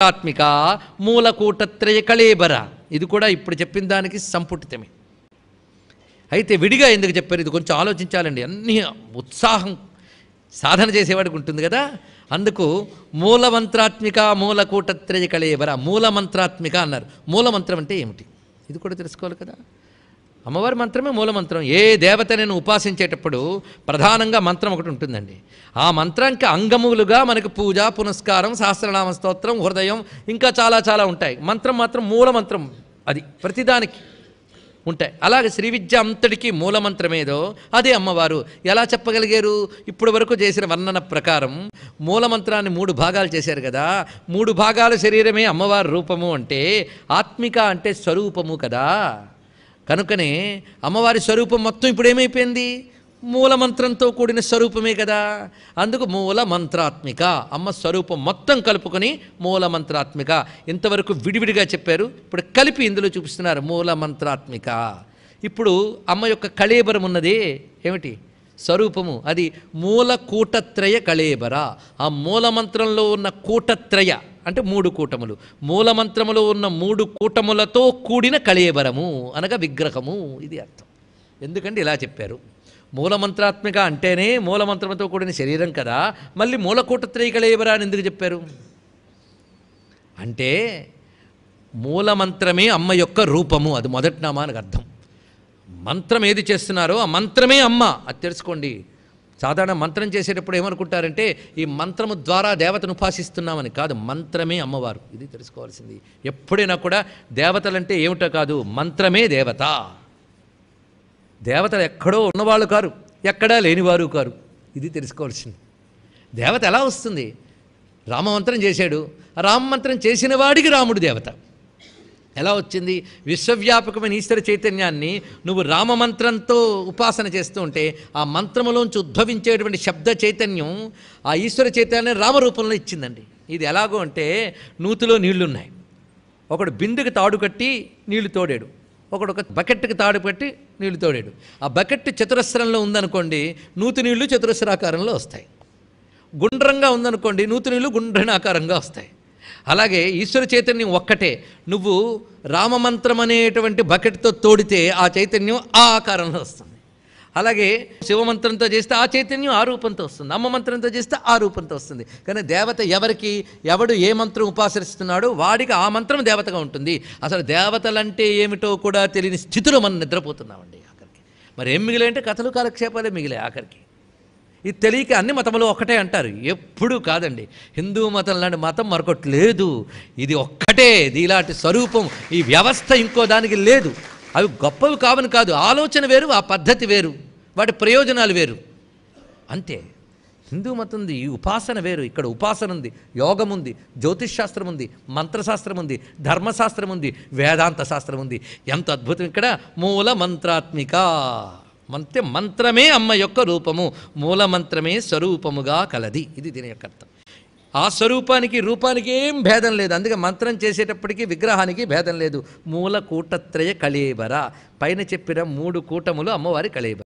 ఆత్మిక మూలకూటత్రయ కళేబర. ఇది కూడా ఇప్పుడు చెప్పిన దానికి సంపుటితమే. అయితే విడిగా ఎందుకు చెప్పారు? ఇది కొంచెం ఆలోచించాలండి. అన్ని ఉత్సాహం సాధన చేసేవాడికి ఉంటుంది కదా. అందుకు మూలమంత్రాత్మిక మూలకూటత్రయ కళేబర. మూలమంత్రాత్మిక అన్నారు. మూలమంత్రం అంటే ఏమిటి? ఇది కూడా తెలుసుకోవాలి కదా. అమ్మవారి మంత్రమే మూలమంత్రం. ఏ దేవతను ఉపాసించేటప్పుడు ప్రధానంగా మంత్రం ఒకటి ఉంటుందండి. ఆ మంత్రానికి అంగములుగా మనకు పూజ, పునస్కారం, సహస్రనామ స్తోత్రం, హృదయం, ఇంకా చాలా చాలా ఉంటాయి. మంత్రం మాత్రం మూలమంత్రం. అది ప్రతిదానికి ఉంటాయి. అలాగే శ్రీ విద్య అంతటికీ మూలమంత్రమేదో అదే అమ్మవారు. ఎలా చెప్పగలిగారు? ఇప్పుడు వరకు చేసిన వర్ణన ప్రకారం మూలమంత్రాన్ని 3 భాగాలు చేశారు కదా. 3 భాగాల శరీరమే అమ్మవారి రూపము అంటే ఆత్మిక అంటే స్వరూపము కదా. కనుకనే అమ్మవారి స్వరూపం మొత్తం ఇప్పుడు ఏమైపోయింది? మూలమంత్రంతో కూడిన స్వరూపమే కదా. అందుకు మూలమంత్రాత్మిక. అమ్మ స్వరూపం మొత్తం కలుపుకొని మూలమంత్రాత్మిక. ఇంతవరకు విడివిడిగా చెప్పారు, ఇప్పుడు కలిపి ఇందులో చూపిస్తున్నారు మూలమంత్రాత్మిక. ఇప్పుడు అమ్మ యొక్క కళేబరం ఉన్నది ఏమిటి? స్వరూపము. అది మూలకూటత్రయ కళేబర. ఆ మూలమంత్రంలో ఉన్న కూటత్రయ అంటే 3 కూటములు. మూలమంత్రములో ఉన్న 3 కూటములతో కూడిన కళేబరము అనగా విగ్రహము. ఇది అర్థం. ఎందుకంటే ఇలా చెప్పారు. మూలమంత్రాత్మిక అంటేనే మూలమంత్రంతో కూడిన శరీరం కదా. మళ్ళీ మూలకూటత్రయ కళేబర అని ఎందుకు చెప్పారు? అంటే మూలమంత్రమే అమ్మ యొక్క రూపము. అది మొదటి నామానికి అర్థం. మంత్రం ఏది చేస్తున్నారో ఆ మంత్రమే అమ్మ. అది తెలుసుకోండి. సాధారణ మంత్రం చేసేటప్పుడు ఏమనుకుంటారంటే ఈ మంత్రము ద్వారా దేవతను ఉపాసిస్తున్నామని. కాదు, మంత్రమే అమ్మవారు. ఇది తెలుసుకోవాల్సింది. ఎప్పుడైనా కూడా దేవతలంటే ఏమిటో కాదు, మంత్రమే దేవత. దేవతలు ఎక్కడో ఉన్నవాళ్ళు కారు, ఎక్కడా లేనివారు కారు. ఇది తెలుసుకోవాల్సింది. దేవత ఎలా వస్తుంది? రామమంత్రం చేశాడు. రామమంత్రం చేసిన వాడికి రాముడు దేవత. ఎలా వచ్చింది? విశ్వవ్యాపకమైన ఈశ్వర చైతన్యాన్ని నువ్వు రామమంత్రంతో ఉపాసన చేస్తూ ఉంటే ఆ మంత్రములోంచి ఉద్భవించేటువంటి శబ్ద చైతన్యం ఆ ఈశ్వర చైతన్యాన్ని రామరూపంలో ఇచ్చిందండి. ఇది ఎలాగో అంటే నూతిలో నీళ్లున్నాయి. ఒకడు బిందుకి తాడు కట్టి నీళ్లు తోడాడు, ఒకడు ఒక బకెట్కి తాడు కట్టి నీళ్లు తోడాడు. ఆ బకెట్ చతురస్రంలో ఉందనుకోండి, నూతి నీళ్లు చతురస్రాకారంలో వస్తాయి. గుండ్రంగా ఉందనుకోండి, నూతి నీళ్లు గుండ్రనాకారంగా వస్తాయి. అలాగే ఈశ్వర చైతన్యం ఒక్కటే. నువ్వు రామమంత్రం అనేటువంటి బకెట్తో తోడితే ఆ చైతన్యం ఆ ఆకారంలో వస్తుంది. అలాగే శివమంత్రంతో చేస్తే ఆ చైతన్యం ఆ రూపంతో వస్తుంది. అమ్మ మంత్రంతో చేస్తే ఆ రూపంతో వస్తుంది. కానీ దేవత ఎవరికి, ఎవడు ఏ మంత్రం ఉపాసిస్తున్నాడో వాడికి ఆ మంత్రం దేవతగా ఉంటుంది. అసలు దేవతలంటే ఏమిటో కూడా తెలియని స్థితిలో మనం నిద్రపోతున్నామండి ఆఖరికి. మరి ఏం మిగిలాయంటే కథలు కాలక్షేపాలే మిగిలే ఆఖరికి. ఇది తెలియక అన్ని మతములు ఒక్కటే అంటారు. ఎప్పుడూ కాదండి. హిందూ మతం లాంటి మతం మరొకటి లేదు. ఇది ఒక్కటే. ఇలాంటి స్వరూపం ఈ వ్యవస్థ ఇంకో దానికి లేదు. అవి గొప్పవి కావని కాదు, ఆలోచన వేరు, ఆ పద్ధతి వేరు, వాటి ప్రయోజనాలు వేరు అంతే. హిందూ మతం ఉంది, ఈ ఉపాసన వేరు. ఇక్కడ ఉపాసన ఉంది, యోగం ఉంది, జ్యోతిష్శాస్త్రం ఉంది, మంత్రశాస్త్రం ఉంది, ధర్మశాస్త్రం ఉంది, వేదాంత శాస్త్రం ఉంది. ఎంత అద్భుతం! ఇక్కడ మూల మంత్రాత్మిక. మంత్రమే అమ్మ యొక్క రూపము. మూలమంత్రమే స్వరూపముగా కలది. ఇది దీని యొక్క అర్థం. ఆ స్వరూపానికి రూపానికి ఏం భేదం లేదు. అందుకే మంత్రం చేసేటప్పటికీ విగ్రహానికి భేదం లేదు. మూలకూటత్రయ కళేబర. పైన చెప్పిన 3 కూటములు అమ్మవారి కళేబర.